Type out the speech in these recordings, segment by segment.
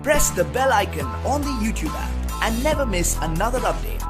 press the bell icon on the YouTube app and never miss another update.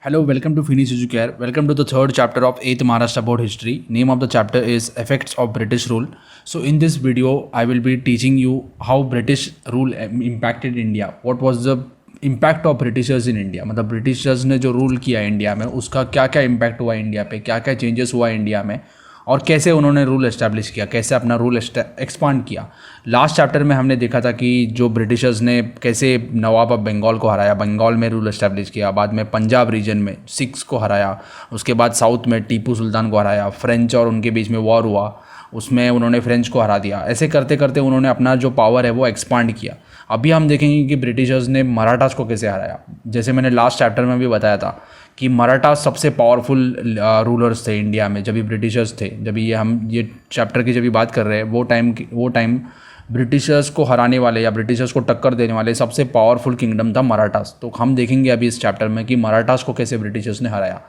Hello, welcome to Finish Educare. Welcome to the third chapter of 8th Maharashtra Board History. Name of the chapter is Effects of British Rule. So in this video, I will be teaching you how British rule impacted India. What was the impact of Britishers in India? मतलब Britishers ने जो rule किया India में उसका क्या क्या impact हुआ India पे, क्या क्या चेंजेस हुआ इंडिया में और कैसे उन्होंने रूल एस्टैब्लिश किया, कैसे अपना रूल एक्सपांड किया. लास्ट चैप्टर में हमने देखा था कि जो ब्रिटिशर्स ने कैसे नवाब ऑफ बंगाल को हराया, बंगाल में रूल एस्टैब्लिश किया, बाद में पंजाब रीजन में सिख्स को हराया, उसके बाद साउथ में टीपू सुल्तान को हराया, फ्रेंच और उनके बीच में वॉर हुआ, उसमें उन्होंने फ्रेंच को हरा दिया. ऐसे करते करते उन्होंने अपना जो पावर है वो एक्सपांड किया. अभी हम देखेंगे कि ब्रिटिशर्स ने मराठास को कैसे हराया. जैसे मैंने लास्ट चैप्टर में भी बताया था कि मराठा सबसे पावरफुल रूलर्स थे इंडिया में जब भी ब्रिटिशर्स थे. जब ये चैप्टर की जब भी बात कर रहे हैं वो टाइम ब्रिटिशर्स को हराने वाले या ब्रिटिशर्स को टक्कर देने वाले सबसे पावरफुल किंगडम था मराठास. तो हम देखेंगे अभी इस चैप्टर में कि मराठास को कैसे ब्रिटिशर्स ने हराया.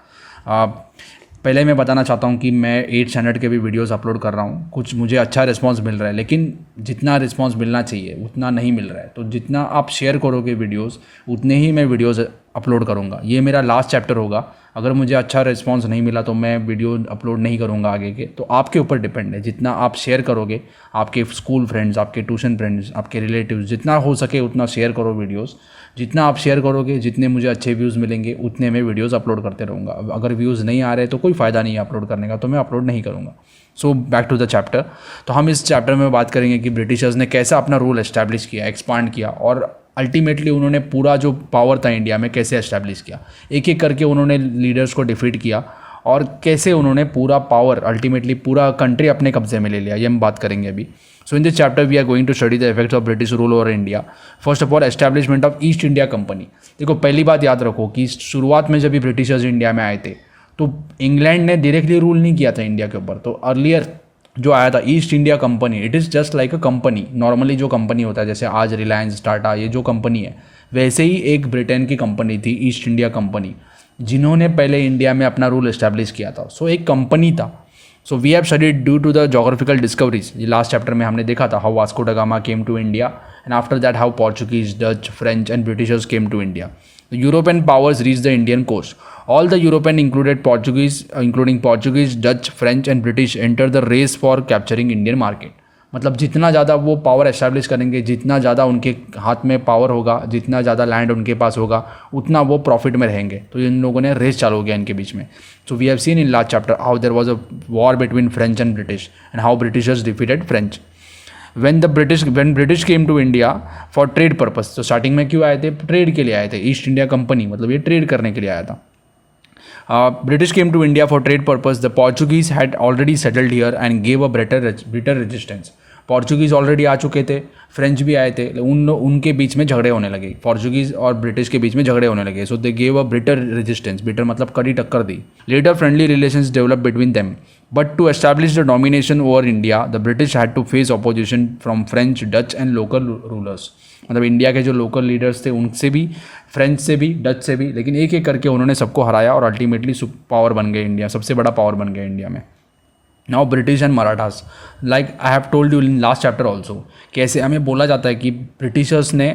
पहले मैं बताना चाहता हूँ कि मैं 8 स्टैंडर्ड के भी वीडियोस अपलोड कर रहा हूँ. कुछ मुझे अच्छा रिस्पांस मिल रहा है, लेकिन जितना रिस्पांस मिलना चाहिए उतना नहीं मिल रहा है. तो जितना आप शेयर करोगे वीडियोस उतने ही मैं वीडियोस अपलोड करूँगा. ये मेरा लास्ट चैप्टर होगा. अगर मुझे अच्छा रिस्पांस नहीं मिला तो मैं वीडियो अपलोड नहीं करूँगा आगे के. तो आपके ऊपर डिपेंड है. जितना आप शेयर करोगे, आपके स्कूल फ्रेंड्स, आपके ट्यूशन फ्रेंड्स, आपके रिलेटिव्स, जितना हो सके उतना शेयर करो वीडियोस. जितना आप शेयर करोगे, जितने मुझे अच्छे व्यूज़ मिलेंगे उतने मैं वीडियोस अपलोड करते रहूँगा. अगर व्यूज़ नहीं आ रहे तो कोई फ़ायदा नहीं है अपलोड करने का, तो मैं अपलोड नहीं करूँगा. So back to the chapter. तो हम इस चैप्टर में बात करेंगे कि ब्रिटिशर्स ने कैसा अपना रूल एस्टैब्लिश किया, एक्सपांड किया और अल्टीमेटली उन्होंने पूरा जो पावर था इंडिया में कैसे एस्टैब्लिश किया. एक एक करके उन्होंने लीडर्स को डिफीट किया और कैसे उन्होंने पूरा पावर अल्टीमेटली पूरा कंट्री अपने कब्जे में ले लिया. ये हम बात करेंगे अभी. So in this chapter we are going to study the effects of British rule over India. First of all, establishment of East India Company. देखो, पहली बात याद रखो कि शुरुआत में जब भी ब्रिटिशर्स इंडिया में आए थे तो इंग्लैंड ने डायरेक्टली रूल नहीं किया था इंडिया के ऊपर. तो अर्लियर जो आया था east India company, it is just like a company. Normally जो कंपनी होता है, जैसे आज रिलायंस, टाटा, ये जो कंपनी है, वैसे ही एक ब्रिटेन की कंपनी थी ईस्ट इंडिया कंपनी, जिन्होंने पहले इंडिया में अपना रूल एस्टैब्लिश किया था. सो एक कंपनी था. So we have studied due to the geographical discoveries. ये लास्ट चैप्टर में हमने देखा था how Vasco da Gama came to India and after that how Portuguese, Dutch, French and Britishers came to India. European powers reach the Indian coast. All the European including Portuguese, Dutch, French and British enter the race for capturing Indian market. मतलब जितना ज़्यादा वो power establish करेंगे, जितना ज़्यादा उनके हाथ में पावर होगा, जितना ज़्यादा लैंड उनके पास होगा, उतना वो प्रॉफिट में रहेंगे. तो इन लोगों ने रेस चालू हो गया इनके बीच में. So we have seen in last chapter how there was a war between French and British and how Britishers defeated French. when British came to India for trade purpose. तो स्टार्टिंग में क्यों आए थे? ट्रेड के लिए आए थे. East India Company मतलब ये ट्रेड करने के लिए आया था. British came to India for trade purpose. The Portuguese had already settled here and gave a bitter resistance. Portuguese already आ चुके थे, फ्रेंच भी आए थे, उनके बीच में झगड़े होने लगे. पोर्चुगीज़ और ब्रिटिश के बीच में झगड़े होने लगे. So they gave a bitter resistance. Bitter मतलब कड़ी टक्कर दी. Later friendly relations develop between them. But to establish the domination over India the British had to face opposition from French, Dutch and local rulers. मतलब India के जो local leaders थे उनसे भी, फ्रेंच से भी, डच से भी, लेकिन एक एक करके उन्होंने सबको हराया और अल्टीमेटली पावर बन गए. इंडिया सबसे बड़ा पावर बन गया इंडिया में. Now British and Marathas, like I have told you in last chapter also, कैसे हमें बोला जाता है कि ब्रिटिशर्स ने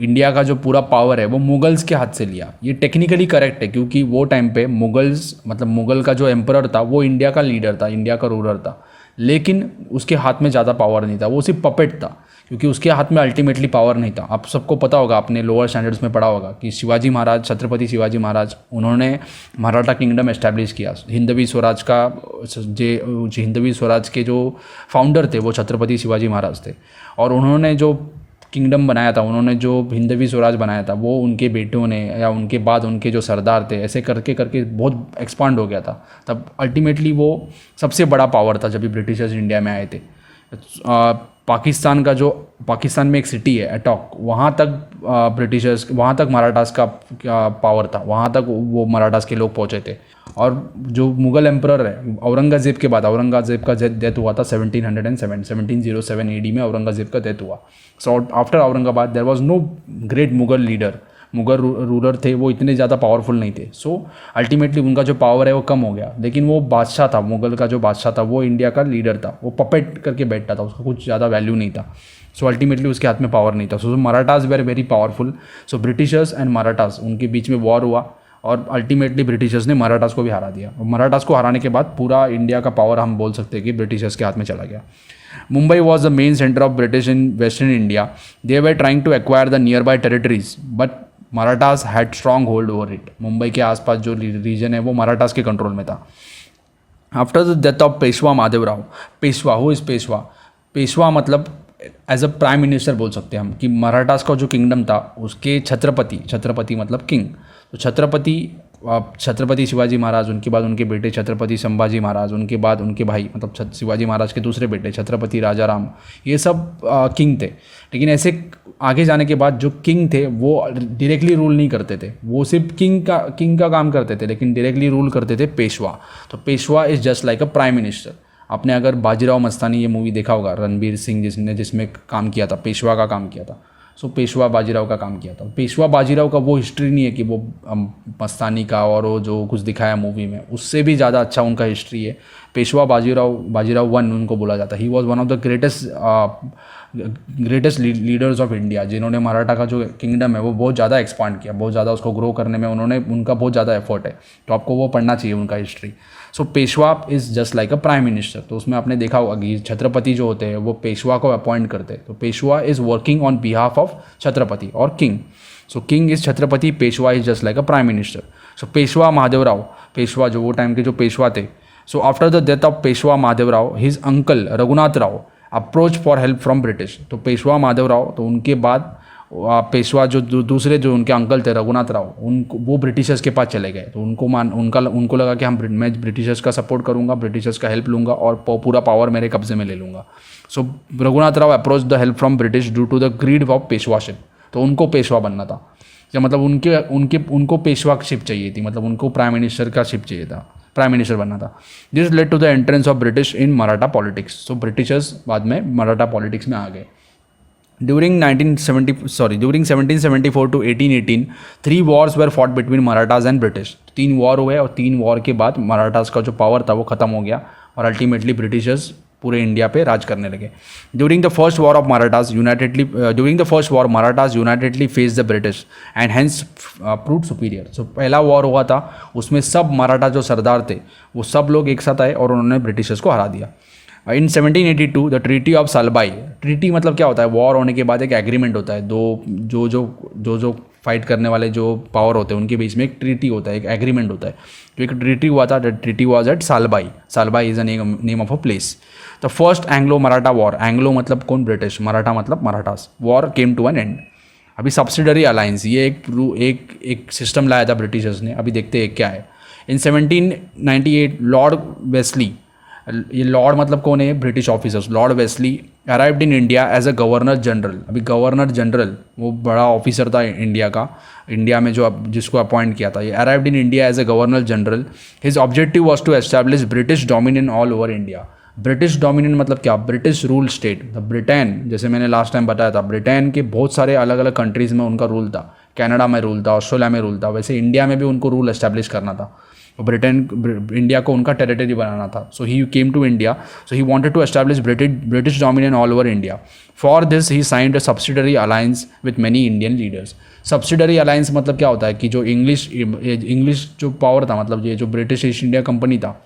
इंडिया का जो पूरा पावर है वो मुगल्स के हाथ से लिया. ये टेक्निकली करेक्ट है क्योंकि वो टाइम पे मुगल्स मतलब मुगल का जो एम्परर था वो इंडिया का लीडर था, इंडिया का रूलर था, लेकिन उसके हाथ में ज़्यादा पावर नहीं था. वो सिर्फ पपेट था क्योंकि उसके हाथ में अल्टीमेटली पावर नहीं था. आप सबको पता होगा, आपने लोअर स्टैंडर्ड्स में पढ़ा होगा कि शिवाजी महाराज, छत्रपति शिवाजी महाराज, उन्होंने मराठा किंगडम एस्टैब्लिश किया. हिंदवी स्वराज का हिंदवी स्वराज के जो फाउंडर थे वो छत्रपति शिवाजी महाराज थे. और उन्होंने जो किंगडम बनाया था, उन्होंने जो हिंदवी स्वराज बनाया था, वो उनके बेटों ने या उनके बाद उनके जो सरदार थे, ऐसे करके करके बहुत एक्सपांड हो गया था. तब अल्टीमेटली वो सबसे बड़ा पावर था जब भी ब्रिटिशर्स इंडिया में आए थे. पाकिस्तान में एक सिटी है अटॉक, वहाँ तक मराठास का पावर था. वहाँ तक वो मराठास के लोग पहुँचे थे. और जो मुगल एम्परर है औरंगज़ेब के बाद, औरंगज़ेब का डेथ हुआ था 1707 AD में औरंगज़ेब का डेथ हुआ. So after Aurangabad there was no great Mughal leader Mughal ruler थे वो इतने ज़्यादा पावरफुल नहीं थे. सो अल्टीमेटली उनका जो पावर है वो कम हो गया. लेकिन वो बादशाह था, मुगल का जो बादशाह था वो इंडिया का लीडर था. वो पपेट करके बैठता था, उसका कुछ ज़्यादा वैल्यू नहीं था. सो अल्टीमेटली उसके हाथ में पावर नहीं था. So Marathas were very powerful. So Britishers and Marathas उनके बीच में वॉर हुआ और अल्टीमेटली ब्रिटिशर्स ने मराठास को भी हरा दिया. मराठास को हराने के बाद पूरा इंडिया का पावर हम बोल सकते हैं कि ब्रिटिशर्स के हाथ में चला गया. Mumbai was the main centre of British in western India. They were trying to acquire the nearby territories but Marathas had strong hold over it. Mumbai के आसपास जो रीजन है वो मराठास के कंट्रोल में था. After the death of Peshwa Madhavrao, Peshwa who is Peshwa? Peshwa मतलब as a prime minister बोल सकते हैं हम कि मराठास का जो किंगडम था उसके छत्रपति मतलब किंग. तो छत्रपति शिवाजी महाराज, उनके बाद उनके बेटे छत्रपति संभाजी महाराज, उनके बाद उनके भाई मतलब शिवाजी महाराज के दूसरे बेटे छत्रपति राजाराम, ये सब किंग थे. लेकिन ऐसे आगे जाने के बाद जो किंग थे वो डायरेक्टली रूल नहीं करते थे, वो सिर्फ किंग का काम करते थे, लेकिन डायरेक्टली रूल करते थे पेशवा. तो Peshwa is just like a prime minister. आपने अगर बाजीराव मस्तानी ये मूवी देखा होगा, रणबीर सिंह जिसमें काम किया था, पेशवा का काम किया था. सो पेशवा बाजीराव का काम किया था. पेशवा बाजीराव का वो हिस्ट्री नहीं है कि वो मस्तानी का और वो जो कुछ दिखाया मूवी में उससे भी ज़्यादा अच्छा उनका हिस्ट्री है. पेशवा बाजीराव वन उनको बोला जाता है. He was one of the greatest leaders of India, जिन्होंने मराठा का जो किंगडम है वो बहुत ज़्यादा एक्सपांड किया, बहुत ज़्यादा उसको ग्रो करने में उनका बहुत ज़्यादा एफर्ट है. तो आपको वो पढ़ना चाहिए उनका history. So Peshwa is just like a prime minister. तो उसमें आपने देखा होगा कि छत्रपति जो होते हैं वो पेशवा को अपॉइंट करते हैं. तो Peshwa is working on behalf of Chhatrapati और king. So king is Chhatrapati, Peshwa is just like a prime minister. So Peshwa Madhavrao, Peshwa जो वो टाइम के जो पेशवा थे. So after the death of Peshwa Madhavrao, his uncle Raghunath Rao approach for help from British. तो पेशवा माधवराव, तो उनके बाद पेशवा जो दूसरे जो उनके अंकल थे रघुनाथ राव, उनको वो ब्रिटिशर्स के पास चले गए. तो उनको लगा कि मैं ब्रिटिशर्स का सपोर्ट करूंगा, ब्रिटिशर्स का हेल्प लूंगा और पूरा पावर मेरे कब्जे में ले लूँगा. So Raghunath Rao approach the help from British due to the greed of Peshwaship. तो उनको पेशवा बनना था, मतलब उनको पेशवाशिप चाहिए थी, मतलब उनको प्राइम मिनिस्टर का शिप चाहिए था, प्राइम मिनिस्टर बनना था. This led to the entrance of British in Maratha politics. So Britishers बाद में मराठा पॉलिटिक्स में आ गए. During 1774 to 1818, 3 wars were fought between Marathas and British. 3 war हुए और 3 वॉर के बाद मराठास का जो पावर था वो ख़त्म हो गया और अल्टीमेटली ब्रिटिशर्स पूरे इंडिया पे राज करने लगे. During the first war Marathas unitedly faced the British and hence proved superior. So पहला वॉर हुआ था, उसमें सब मराठा जो सरदार थे वो सब लोग एक साथ आए और उन्होंने ब्रिटिशर्स को हरा दिया. इन 1782 the treaty of Salbai. Treaty मतलब क्या होता है? वॉर होने के बाद एक एग्रीमेंट होता है, दो जो फाइट करने वाले जो पावर होते हैं उनके बीच में एक ट्रीटी होता है, एक एग्रीमेंट होता है. तो एक ट्रीटी हुआ था, the treaty was at Salbai. Salbai is a name of a place. The first Anglo Maratha war, Anglo मतलब कौन? ब्रिटिश, मराठा मतलब Marathas. War came to an end. अभी सब्सिडरी अलायंस, ये एक सिस्टम लाया था ब्रिटिशर्स ने. अभी देखते हैं क्या है. इन 1798 लॉर्ड वेस्ली, ये लॉर्ड मतलब कौन है? British officers. Lord Wellesley arrived in India as a governor general. अभी गवर्नर जनरल वो बड़ा ऑफिसर था इंडिया का, इंडिया में जिसको अपॉइंट किया था. ये arrived in India as a governor general. His objective was to establish British dominion all over India. British dominion मतलब क्या? British rule state. ब्रिटेन, जैसे मैंने लास्ट टाइम बताया था, ब्रिटेन के बहुत सारे अलग अलग कंट्रीज़ में उनका रूल था. कनाडा में रूल था, ऑस्ट्रेलिया में रूल था, वैसे इंडिया में भी उनको रूल एस्टैब्लिश करना था. इंडिया को उनका टेरिटरी बनाना था. So he came to India. So he wanted to establish British dominion all over India. For this he signed a subsidiary alliance with many Indian leaders. Subsidiary alliance मतलब क्या होता है कि जो इंग्लिश जो पावर था, मतलब ये जो ब्रिटिश ईस्ट इंडिया कंपनी था,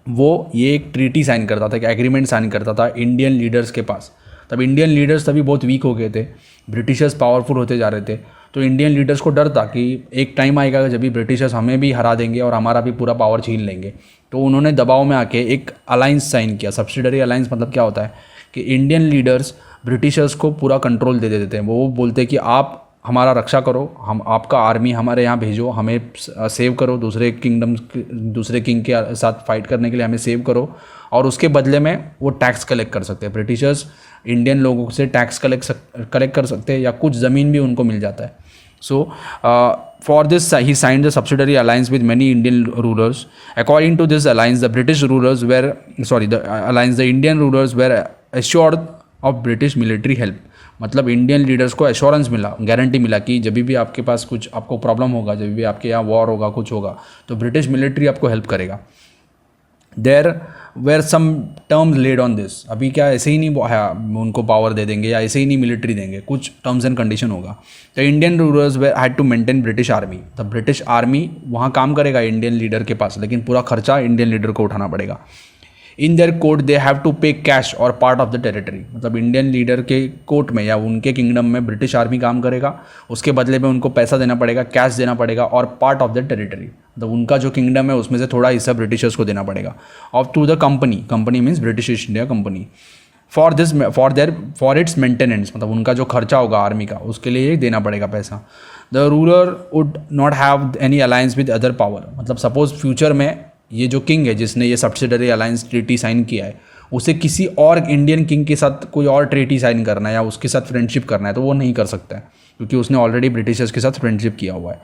वो ये एक ट्रीटी साइन करता था, एक एग्रीमेंट साइन करता था इंडियन लीडर्स के पास. तब इंडियन लीडर्स तभी बहुत वीक हो गए थे, ब्रिटिशर्स पावरफुल होते जा रहे थे. तो इंडियन लीडर्स को डर था कि एक टाइम आएगा जब भी ब्रिटिशर्स हमें भी हरा देंगे और हमारा भी पूरा पावर छीन लेंगे. तो उन्होंने दबाव में आके एक अलायंस साइन किया. सब्सिडरी अलायंस मतलब क्या होता है कि इंडियन लीडर्स ब्रिटिशर्स को पूरा कंट्रोल दे देते हैं. वो बोलते हैं कि आप हमारा रक्षा करो, हम आपका आर्मी हमारे यहाँ भेजो, हमें सेव करो, दूसरे किंग के साथ फाइट करने के लिए हमें सेव करो, और उसके बदले में वो टैक्स कलेक्ट कर सकते हैं. ब्रिटिशर्स इंडियन लोगों से टैक्स कलेक्ट कर सकते हैं या कुछ ज़मीन भी उनको मिल जाता है. So for this he signed the subsidiary alliance with many Indian rulers. According to this alliance the Indian rulers were assured of British military help. मतलब इंडियन लीडर्स को एश्योरेंस मिला, गारंटी मिला कि जब भी आपके पास कुछ आपको प्रॉब्लम होगा, जब भी आपके यहाँ वॉर होगा, कुछ होगा, तो ब्रिटिश मिलिट्री आपको हेल्प करेगा. There were some terms laid on this. अभी क्या ऐसे ही नहीं उनको पावर दे देंगे या ऐसे ही नहीं मिलिट्री देंगे, कुछ टर्म्स एंड कंडीशन होगा. The Indian rulers were had to maintain British army. The British army वहाँ काम करेगा इंडियन लीडर के पास, लेकिन पूरा खर्चा इंडियन लीडर को उठाना पड़ेगा. In their court they have to pay cash और पार्ट ऑफ द टेरिटरी. मतलब इंडियन लीडर के कोर्ट में या उनके किंगडम में ब्रिटिश आर्मी काम करेगा, उसके बदले में उनको पैसा देना पड़ेगा, कैश देना पड़ेगा और पार्ट ऑफ द टेरिटरी. मतलब उनका जो किंगडम है उसमें से थोड़ा हिस्सा ब्रिटिशर्स को देना पड़ेगा. Off to the company means British East India Company for its maintenance. मतलब उनका जो खर्चा होगा आर्मी का, उसके लिए देना पड़ेगा पैसा. The ruler would not have any alliance with other power. मतलब सपोज फ्यूचर में ये जो किंग है जिसने ये सब्सिडरी अलायंस ट्रीटी साइन किया है, उसे किसी और इंडियन किंग के साथ कोई और ट्रीटी साइन करना है या उसके साथ फ्रेंडशिप करना है, तो वो नहीं कर सकता है, क्योंकि उसने ऑलरेडी ब्रिटिशर्स के साथ फ्रेंडशिप किया हुआ है.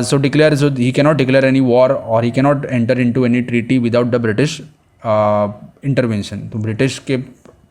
So he cannot declare any war और he cannot enter into any treaty without the British intervention. तो ब्रिटिश के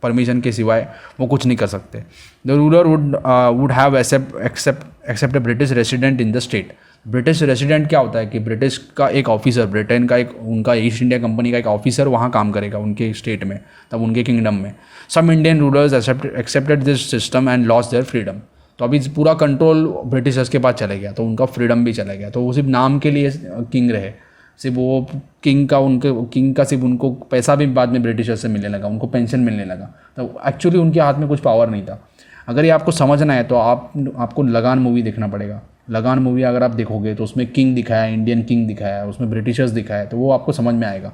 परमिशन के सिवाय वो कुछ नहीं कर सकते. The ruler would have accept a British resident in the state. British resident क्या होता है कि ब्रिटिश का एक ऑफिसर, ब्रिटेन का एक उनका ईस्ट इंडिया कंपनी का एक ऑफिसर वहाँ काम करेगा उनके स्टेट में, तब उनके किंगडम में. Some Indian rulers accepted this system and lost their freedom. तो अभी पूरा कंट्रोल ब्रिटिशर्स के पास चले गया, तो उनका फ्रीडम भी चला गया. तो वो सिर्फ नाम के लिए किंग रहे, सिर्फ वो किंग का सिर्फ उनको पैसा भी बाद में ब्रिटिशर्स से मिलने लगा, उनको पेंशन मिलने लगा. तो एक्चुअली उनके हाथ में कुछ पावर नहीं था. अगर ये आपको समझना है तो आपको लगान मूवी देखना पड़ेगा. लगान मूवी अगर आप देखोगे तो उसमें किंग दिखाया है, इंडियन किंग दिखाया है, उसमें ब्रिटिशर्स दिखाया है, तो वो आपको समझ में आएगा.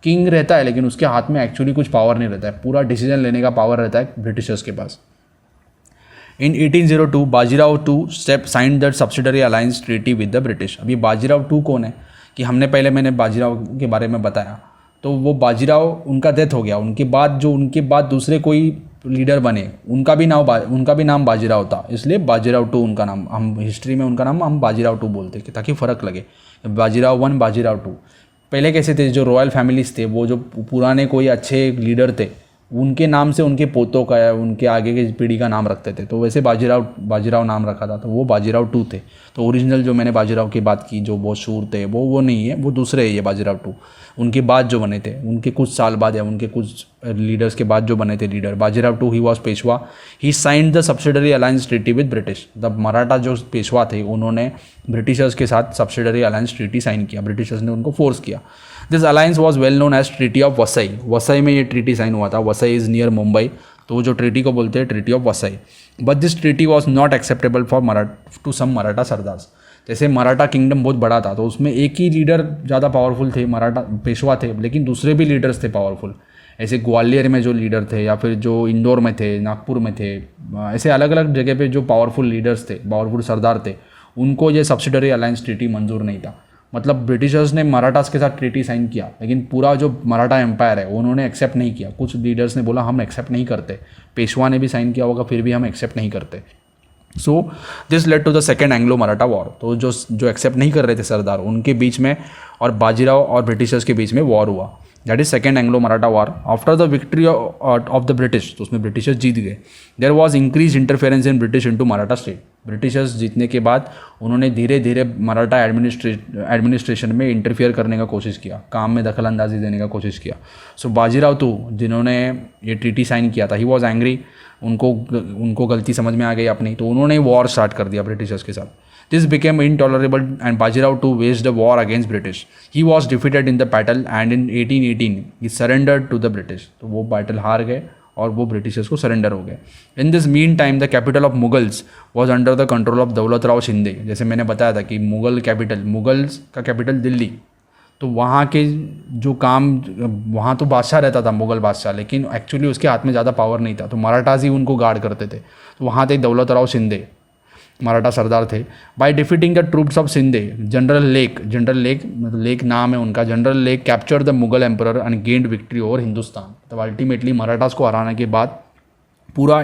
किंग रहता है लेकिन उसके हाथ में एक्चुअली कुछ पावर नहीं रहता है, पूरा डिसीजन लेने का पावर रहता है ब्रिटिशर्स के पास. In 1802 Bajirao two signed that subsidiary alliance treaty with the British. अभी बाजीराव टू कौन है कि मैंने बाजीराव के बारे में बताया, तो वो बाजीराव उनका डेथ हो गया. उनके बाद दूसरे कोई लीडर बने, उनका भी नाम बाजीराव था, इसलिए बाजीराव टू उनका नाम, हम हिस्ट्री में उनका नाम हम बाजीराव टू बोलते हैं ताकि फ़र्क लगे. बाजीराव 1 बाजीराव 2. पहले कैसे थे, जो रॉयल फैमिलीज थे, वो जो पुराने कोई अच्छे लीडर थे, उनके नाम से उनके पोतों का या उनके आगे की पीढ़ी का नाम रखते थे. तो वैसे बाजीराव नाम रखा था, तो वो बाजीराव 2 थे. तो ओरिजिनल जो मैंने बाजीराव की बात की, जो बहुत शूर थे, वो नहीं है, वो दूसरे है ये बाजीराव 2. उनके बाद जो बने थे, उनके कुछ साल बाद या उनके कुछ लीडर्स के बाद जो बने थे leader, Bajirao 2 he was Peshwa. He signed the subsidiary alliance treaty with British. The Maratha जो पेशवा थे उन्होंने ब्रिटिशर्स के साथ सब्सिडरी अलायंस ट्रीटी साइन किया, ब्रिटिशर्स ने उनको फोर्स किया. This alliance was well known as treaty of Vasai. Vasai में ये ट्रीटी साइन हुआ था. वसई इज़ नियर मुंबई, तो वो जो ट्रीटी को बोलते हैं treaty of Vasai. But this treaty was not acceptable for to some Maratha sardars. जैसे मराठा किंगडम बहुत बड़ा था, तो उसमें एक ही लीडर ज़्यादा पावरफुल थे, मराठा पेशवा थे, लेकिन दूसरे भी लीडर्स थे पावरफुल. ऐसे ग्वालियर में जो लीडर थे, या फिर जो इंदौर में थे, नागपुर में थे, ऐसे अलग अलग जगह पे जो पावरफुल लीडर्स थे, पावरफुल सरदार थे, उनको ये सब्सिडरी अलायंस ट्रीटी मंजूर नहीं था. मतलब ब्रिटिशर्स ने मराठास के साथ ट्रीटी साइन किया, लेकिन पूरा जो मराठा एम्पायर है उन्होंने एक्सेप्ट नहीं किया. कुछ लीडर्स ने बोला हम एक्सेप्ट नहीं करते. पेशवा ने भी साइन किया होगा, फिर भी हम एक्सेप्ट नहीं करते. So this led to the second Anglo Maratha war. तो जो एक्सेप्ट नहीं कर रहे थे सरदार, उनके बीच में और बाजीराव और ब्रिटिशर्स के बीच में वॉर हुआ. That is second Anglo Maratha war. After the victory of the British, तो उसमें ब्रिटिशर्स जीत गए. There was increase interference in British into Maratha state. Britishers जीतने के बाद उन्होंने धीरे धीरे मराठा एडमिनिस्ट्रेशन में इंटरफियर करने का कोशिश किया, काम में दखल अंदाजी देने का कोशिश किया. सो बाजीराव टू, जिन्होंने ये ट्रीटी साइन किया था, ही वॉज एंग्री. उनको गलती समझ में आ गई अपनी, तो उन्होंने वॉर स्टार्ट कर दिया ब्रिटिशर्स के साथ. This became intolerable and Bajirao two waged a war against British. He was defeated in the battle and in 1818 he surrendered to the British. तो वो बैटल हार गए और वो ब्रिटिशर्स को सरेंडर हो गए. In this mean time the capital of Mughals was under the control of दौलत राव शिंदे. जैसे मैंने बताया था कि मुगल्स का कैपिटल दिल्ली, तो वहाँ के जो काम, वहाँ तो बादशाह रहता था, मुगल बादशाह, लेकिन एक्चुअली उसके हाथ में ज़्यादा पावर नहीं था, तो मराठास ही उनको गार्ड करते थे. तो वहाँ थे दौलत राव शिंदे, मराठा सरदार थे. By defeating the troops of Shinde, general lake मतलब लेक नाम है उनका, general lake capture the Mughal emperor and gained victory over Hindustan. तो अल्टीमेटली मराठास को हराने के बाद पूरा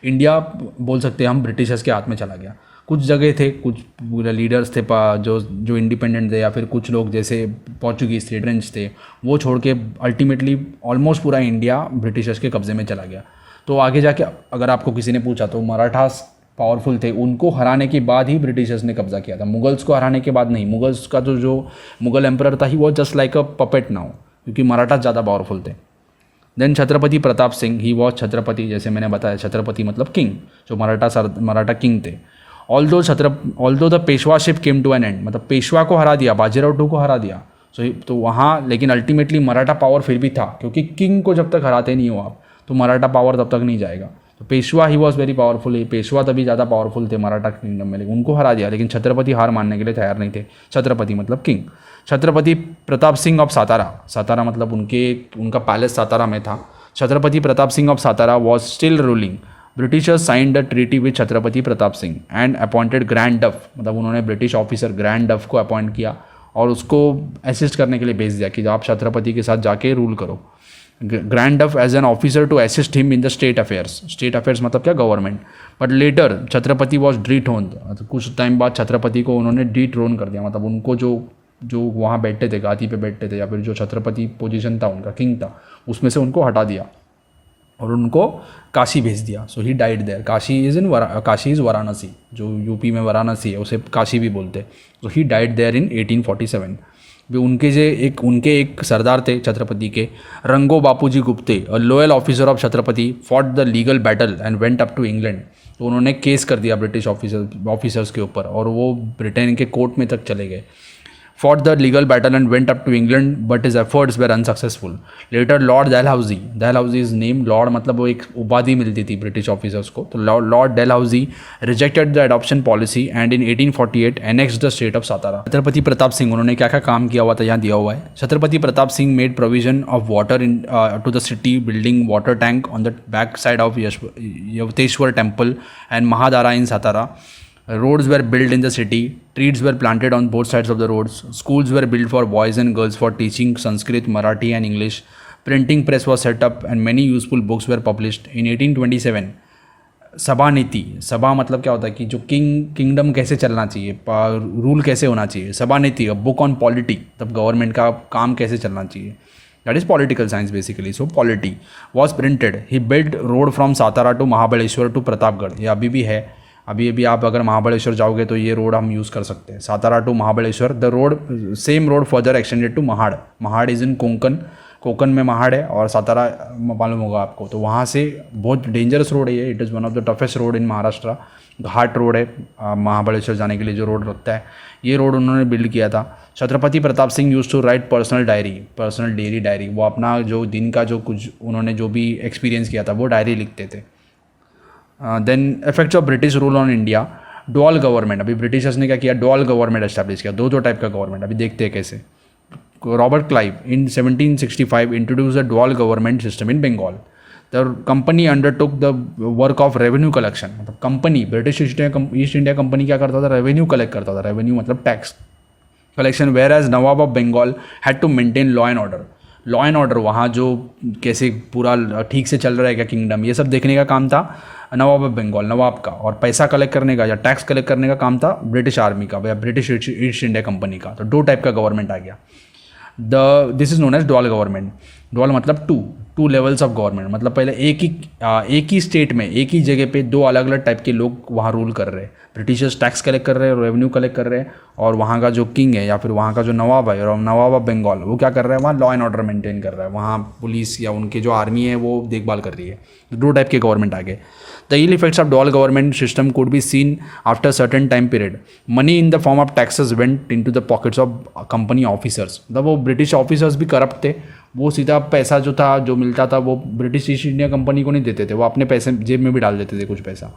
इंडिया बोल सकते हैं हम ब्रिटिशर्स के हाथ में चला गया. कुछ जगह थे, कुछ लीडर्स थे जो इंडिपेंडेंट थे, या फिर कुछ लोग जैसे पोर्चुगीज थे, फ्रेंच थे, वो छोड़ के अल्टीमेटली ऑलमोस्ट पूरा इंडिया ब्रिटिशर्स के कब्जे में चला गया. तो आगे जाके अगर आपको किसी ने पूछा तो मराठास पावरफुल थे, उनको हराने के बाद ही ब्रिटिशर्स ने कब्जा किया था, मुगल्स को हराने के बाद नहीं। मुगल्स का जो मुगल एम्परर था ही वो just like a puppet now, क्योंकि मराठा ज़्यादा पावरफुल थे। Then Chhatrapati Pratap Singh, he was Chhatrapati, जैसे मैंने बताया छत्रपति मतलब किंग, जो मराठा किंग थे। Although the Peshwaship came to an end, मतलब पेशवा को हरा दिया, बाजीराव टू को हरा दिया। तो वहाँ लेकिन अल्टीमेटली मराठा पावर फिर भी था, क्योंकि किंग को जब तक हराते नहीं हो आप तो मराठा पावर तब तक नहीं जाएगा। तो Peshwa he was very powerful, Peshwa तभी ज़्यादा पावरफुल थे मराठा किंगडम में, लेकिन उनको हरा दिया। लेकिन छत्रपति हार मानने के लिए तैयार नहीं थे। छत्रपति मतलब किंग। छत्रपति प्रताप सिंह ऑफ सातारा, सातारा मतलब उनका पैलेस सातारा में था। Chhatrapati Pratap Singh of Satara was still ruling. Britishers signed the treaty with Chhatrapati Pratap Singh and appointed grand डफ, मतलब उन्होंने ब्रिटिश ऑफिसर ग्रैंड डफ को अपॉइंट किया और उसको असिस्ट करने के लिए भेज दिया कि आप छत्रपति के साथ जाके रूल करो। Grant Duff as an officer to assist him in the state affairs. State affairs मतलब क्या, government. But later Chhatrapati was dethroned, कुछ टाइम बाद छत्रपति को उन्होंने डीथ्रोन कर दिया, मतलब उनको जो वहाँ बैठते थे, गादी पे बैठते थे, या फिर जो छत्रपति पोजीशन था उनका, किंग था, उसमें से उनको हटा दिया और उनको काशी भेज दिया। So he died there. Kashi is Varanasi, जो यूपी में वाराणसी है उसे काशी भी बोलते हैं। So he died there in 1847। भी उनके एक सरदार थे छत्रपति के, Rango Bapuji Gupte, a loyal officer of Chhatrapati, fought the legal battle and went up to England. तो उन्होंने केस कर दिया ब्रिटिश ऑफिसर्स के ऊपर और वो ब्रिटेन के कोर्ट में तक चले गए। fought the legal battle and went up to England, but his efforts were unsuccessful. Later, Lord Dalhousie is named Lord, मतलब वो एक उपाधि मिलती थी ब्रिटिश ऑफिसर्स को। तो Lord Dalhousie rejected the adoption policy and in 1848 annexed the state of Satara. Chhatrapati Pratap Singh, उन्होंने क्या क्या काम किया हुआ था यहाँ दिया हुआ है। Chhatrapati Pratap Singh made provision of water to the city, building water tank on the back side of Yavateshwar temple and Mahadara in Satara. Roads were built in the city, trees were planted on both sides of the roads, schools were built for boys and girls for teaching Sanskrit, Marathi and English, printing press was set up and many useful books were published. In 1827, सभा नीति, सभा मतलब क्या होता है कि जो kingdom कैसे चलना चाहिए, रूल कैसे होना चाहिए, Sabha Niti, a book on polity, तब गवर्नमेंट का काम कैसे चलना चाहिए, that is political science basically. So polity was printed. He build road from Satara to Mahabaleshwar to Pratapgarh, ये अभी भी है। अभी आप अगर महाबलेश्वर जाओगे तो ये रोड हम यूज़ कर सकते हैं, Satara to Mahabaleshwar. The road, same road further extended to Mahad is in Konkan में महाड़ है, और सातारा मालूम होगा आपको। तो वहाँ से बहुत डेंजरस रोड है ये, it is one of the toughest road in Maharashtra. Ghat road है महाबलेश्वर जाने के लिए, जो रोड रखता है, ये रोड उन्होंने बिल्ड किया था। Chhatrapati Pratap Singh use to write personal daily diary, वो अपना जो दिन का जो कुछ उन्होंने जो भी एक्सपीरियंस किया था वो डायरी लिखते थे। Then effects of British rule on India, dual government. अभी ब्रिटिशर्स ने क्या किया, डुअल गवर्नमेंट एस्टैब्लिश किया, दो टाइप का गवर्नमेंट। अभी देखते हैं कैसे। Robert Clive in 1765 introduce the dual government system in Bengal. The company undertook the work of revenue collection, मतलब company, British East India Company क्या करता था, रेवेन्यू कलेक्ट करता था, रेवेन्यू मतलब tax collection. Whereas Nawab of Bengal had to maintain law and order, वहाँ जो कैसे पूरा ठीक से चल रहा है क्या किंगडम, ये सब देखने का काम था नवाब ऑफ बंगाल, नवाब का। और पैसा कलेक्ट करने का या टैक्स कलेक्ट करने का काम था ब्रिटिश आर्मी का या ब्रिटिश ईस्ट इंडिया कंपनी का। तो दो टाइप का गवर्नमेंट आ गया। This is known as dual government. Dual मतलब टू लेवल्स ऑफ गवर्नमेंट, मतलब पहले एक ही स्टेट में, एक ही जगह पे दो अलग अलग टाइप के लोग वहाँ रूल कर रहे हैं। ब्रिटिशर्स टैक्स कलेक्ट कर रहे हैं, रेवेन्यू कलेक्ट कर रहे हैं, और वहाँ का जो किंग है या फिर वहाँ का जो नवाब है, और नवाब ऑफ बंगाल, वो क्या कर रहा है, वहाँ लॉ एंड ऑर्डर मेंटेन कर रहा है, वहाँ पुलिस या उनके जो आर्मी है वो देखभाल कर रही है। दो टाइप के गवर्नमेंट आ गए। The ill effects of dual government system could be seen after certain time period. Money in the form of taxes went into the pockets of company officers. मतलब वो ब्रिटिश ऑफिसर्स भी corrupt थे, वो सीधा पैसा जो था, जो मिलता था, वो ब्रिटिश ईस्ट इंडिया कंपनी को नहीं देते थे, वो अपने पैसे जेब में भी डाल देते थे कुछ पैसा।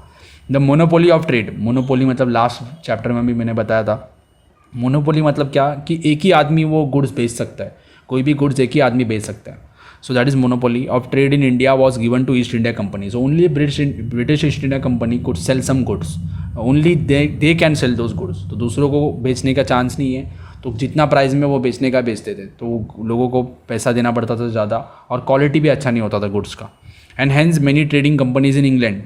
The monopoly of trade, monopoly मतलब लास्ट चैप्टर में भी मैंने बताया था। मोनोपोली मतलब क्या कि एक ही आदमी वो गुड्स बेच सकता है, कोई भी गुड्स एक ही आदमी बेच सकता है। So that is monopoly of trade in India was given to East India Company. So only British East India Company could sell some goods. Only they can sell those goods. तो दूसरों को बेचने का चांस नहीं है, तो जितना price में वो बेचने का बेचते थे, तो लोगों को पैसा देना पड़ता था ज़्यादा, और क्वालिटी भी अच्छा नहीं होता था गुड्स का। And hence many trading companies in England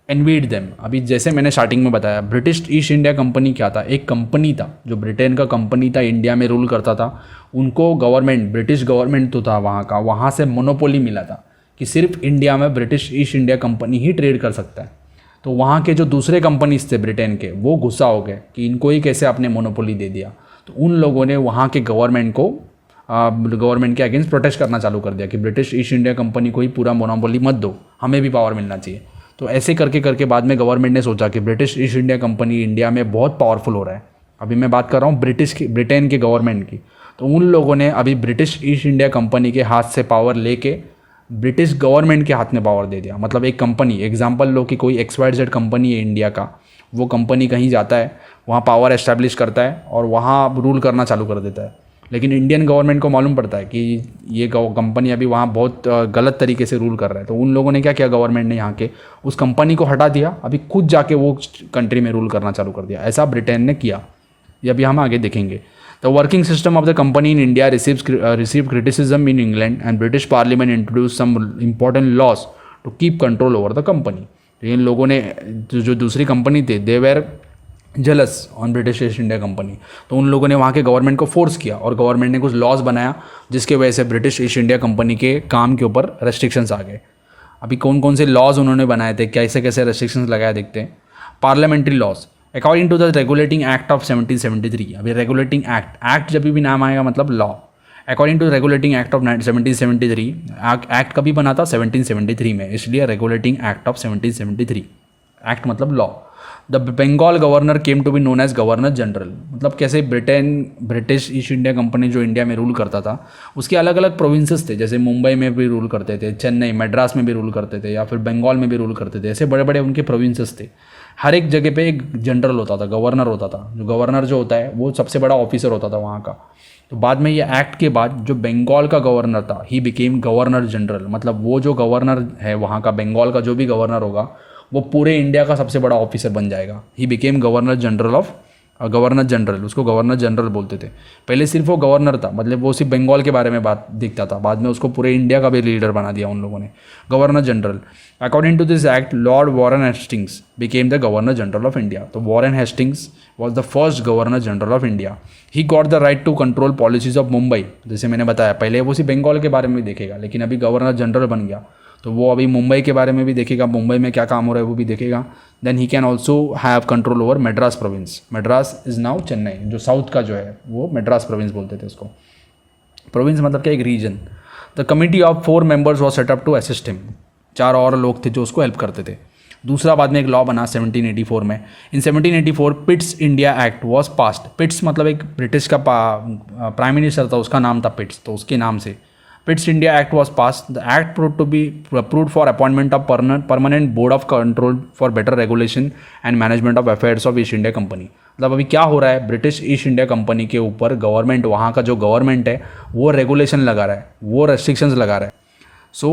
envied them. अभी जैसे मैंने स्टार्टिंग में बताया, ब्रिटिश ईस्ट इंडिया कंपनी क्या था, एक कंपनी था जो ब्रिटेन का कंपनी था, इंडिया में रूल करता था। उनको गवर्नमेंट, ब्रिटिश गवर्नमेंट तो था वहाँ का, वहाँ से मोनोपोली मिला था कि सिर्फ इंडिया में ब्रिटिश ईस्ट इंडिया कंपनी ही ट्रेड कर सकता है। तो वहाँ के जो दूसरे कंपनीज थे ब्रिटेन के, वो गुस्सा हो गए कि इनको ही कैसे आपने मोनोपोली दे दिया। तो उन लोगों ने वहाँ के गवर्नमेंट को गवर्नमेंट के अगेंस्ट प्रोटेस्ट करना चालू कर दिया कि ब्रिटिश ईस्ट इंडिया कंपनी को ही पूरा मोनोपोली मत दो, हमें भी पावर मिलना चाहिए। तो ऐसे करके करके बाद में गवर्नमेंट ने सोचा कि British East India company India में बहुत पावरफुल हो रहा है। अभी मैं बात कर रहा हूँ ब्रिटेन के गवर्नमेंट की। तो उन लोगों ने अभी ब्रिटिश ईस्ट इंडिया कंपनी के हाथ से पावर लेके ब्रिटिश गवर्नमेंट के हाथ में पावर दे दिया। मतलब एक कंपनी, एग्जांपल लो कि कोई XYZ कंपनी है इंडिया का, वो कंपनी कहीं जाता है, वहाँ पावर एस्टैब्लिश करता है और वहाँ रूल करना चालू कर देता है। लेकिन इंडियन गवर्नमेंट को मालूम पड़ता है कि ये कंपनी अभी वहाँ बहुत गलत तरीके से रूल कर रहा है। तो उन लोगों ने क्या किया, गवर्नमेंट ने यहाँ के उस कंपनी को हटा दिया, अभी खुद जाके वो कंट्री में रूल करना चालू कर दिया। ऐसा ब्रिटेन ने किया, ये अभी हम आगे देखेंगे। The working system of the company in India received criticism in England, and British Parliament introduced some important laws to keep control over the company. तो इन लोगों ने जो दूसरी कंपनी थे, they were jealous on British East India Company. तो उन लोगों ने वहाँ के गवर्नमेंट को फोर्स किया और गवर्नमेंट ने कुछ लॉज बनाया जिसके वजह से ब्रिटिश ईस्ट इंडिया कंपनी के काम के ऊपर रेस्ट्रिक्शंस आ गए। अभी कौन कौन से लॉज उन्होंने बनाए थे, कैसे कैसे रेस्ट्रिक्शंस लगाए, देखते हैं। Parliamentary laws according to the regulating act of 1773। अभी रेगुलेटिंग एक्ट जब भी नाम आएगा मतलब law. According to regulating act of 1773, act कभी बना था 1773 में, इसलिए रेगुलेटिंग एक्ट ऑफ 1773, एक्ट मतलब law. The Bengal governor came to be known as governor general. मतलब कैसे ब्रिटिश ईस्ट इंडिया कंपनी जो इंडिया में रूल करता था, उसके अलग अलग प्रोविंसेस थे, जैसे मुंबई में भी रूल करते थे, चेन्नई मद्रास में भी रूल करते थे, या फिर बंगाल में भी रूल करते थे। ऐसे बड़े बड़े उनके प्रोविंसेस थे। हर एक जगह पे एक जनरल होता था, गवर्नर होता था। जो गवर्नर जो होता है वो सबसे बड़ा ऑफिसर होता था वहाँ का। तो बाद में ये एक्ट के बाद जो बंगाल का गवर्नर था, ही बिकेम गवर्नर जनरल। मतलब वो जो गवर्नर है वहाँ का, बंगाल का जो भी गवर्नर होगा, वो पूरे इंडिया का सबसे बड़ा ऑफिसर बन जाएगा। ही बिकेम गवर्नर जनरल, उसको गवर्नर जनरल बोलते थे। पहले सिर्फ वो गवर्नर था, मतलब वो सिर्फ बंगाल के बारे में बात देखता था, बाद में उसको पूरे इंडिया का भी लीडर बना दिया उन लोगों ने, governor general. According to this act, Lord Warren Hastings became the governor general of India. तो Warren Hastings was the first governor general of India. He got the right to control policies of Mumbai. जैसे मैंने बताया, पहले वो सिर्फ बंगाल के बारे में भी देखेगा, लेकिन अभी गवर्नर जनरल बन गया तो वो अभी मुंबई के बारे में भी देखेगा, मुंबई में क्या काम हो रहा है वो भी देखेगा। Then he can also have control over Madras province. Madras is now Chennai, जो साउथ का जो है वो मद्रास प्रोविंस बोलते थे उसको। प्रोविंस मतलब क्या, एक region. The committee of 4 members was set up to assist him. 4 और लोग थे जो उसको हेल्प करते थे। दूसरा बाद में एक लॉ बना 1784 में। In 1784 Pitt's India Act was passed. Pitt's मतलब एक ब्रिटिश का प्राइम मिनिस्टर था, उसका नाम था पिट्स, तो उसके नाम से Pitt's India Act was passed. The act proved to be approved for appointment of permanent board of control for better regulation and management of affairs of East India Company. मतलब अभी क्या हो रहा है, ब्रिटिश ईस्ट इंडिया कंपनी के ऊपर government, वहाँ का जो गवर्नमेंट है वो रेगुलेशन लगा रहा है, वो रेस्ट्रिक्शंस लगा रहा है। So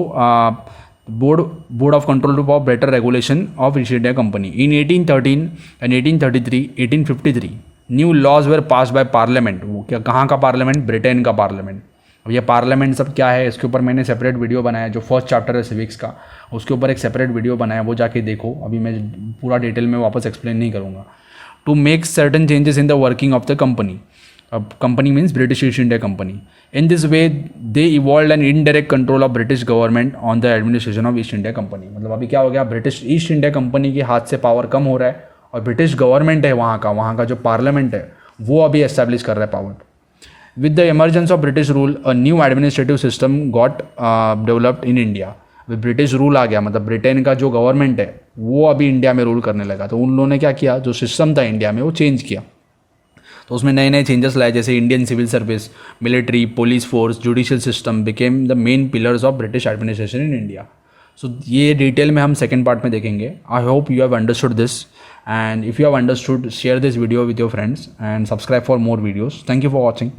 board of control for better regulation of East India Company. In 1813 and 1833, 1853 new laws were pass by parliament. वो क्या, कहाँ का पार्लियामेंट, ब्रिटेन का पार्लियामेंट। अब ये पार्लियामेंट सब क्या है, इसके ऊपर मैंने सेपरेट वीडियो बनाया, जो फर्स्ट चैप्टर है सिविक्स का, उसके ऊपर एक सेपरेट वीडियो बनाया, वो जाके देखो। अभी मैं पूरा डिटेल में वापस एक्सप्लेन नहीं करूँगा। To make certain changes in the working of the company. अब company means British East India Company. In this way they evolve an indirect control of British government on the administration of East India Company. मतलब अभी क्या हो गया, British East India company के हाथ से power कम हो रहा है और ब्रिटिश गवर्नमेंट है वहाँ का जो पार्लियामेंट है वो अभी एस्टैब्लिश कर रहा है power. With the emergence of British rule, a new administrative system got developed in India. British rule आ गया, मतलब ब्रिटेन का जो गवर्नमेंट है वो अभी इंडिया में रूल करने लगा। तो उन लोगों ने क्या किया, जो सिस्टम था इंडिया में वो चेंज किया। तो उसमें नए नए चेंजेस लाए, जैसे Indian civil service, military, police force, judicial system became the main pillars of British administration in India. सो ये डिटेल में हम सेकेंड पार्ट में देखेंगे। I hope you have understood this, and if you have understood, share this video with your friends and subscribe for more videos. Thank you for watching.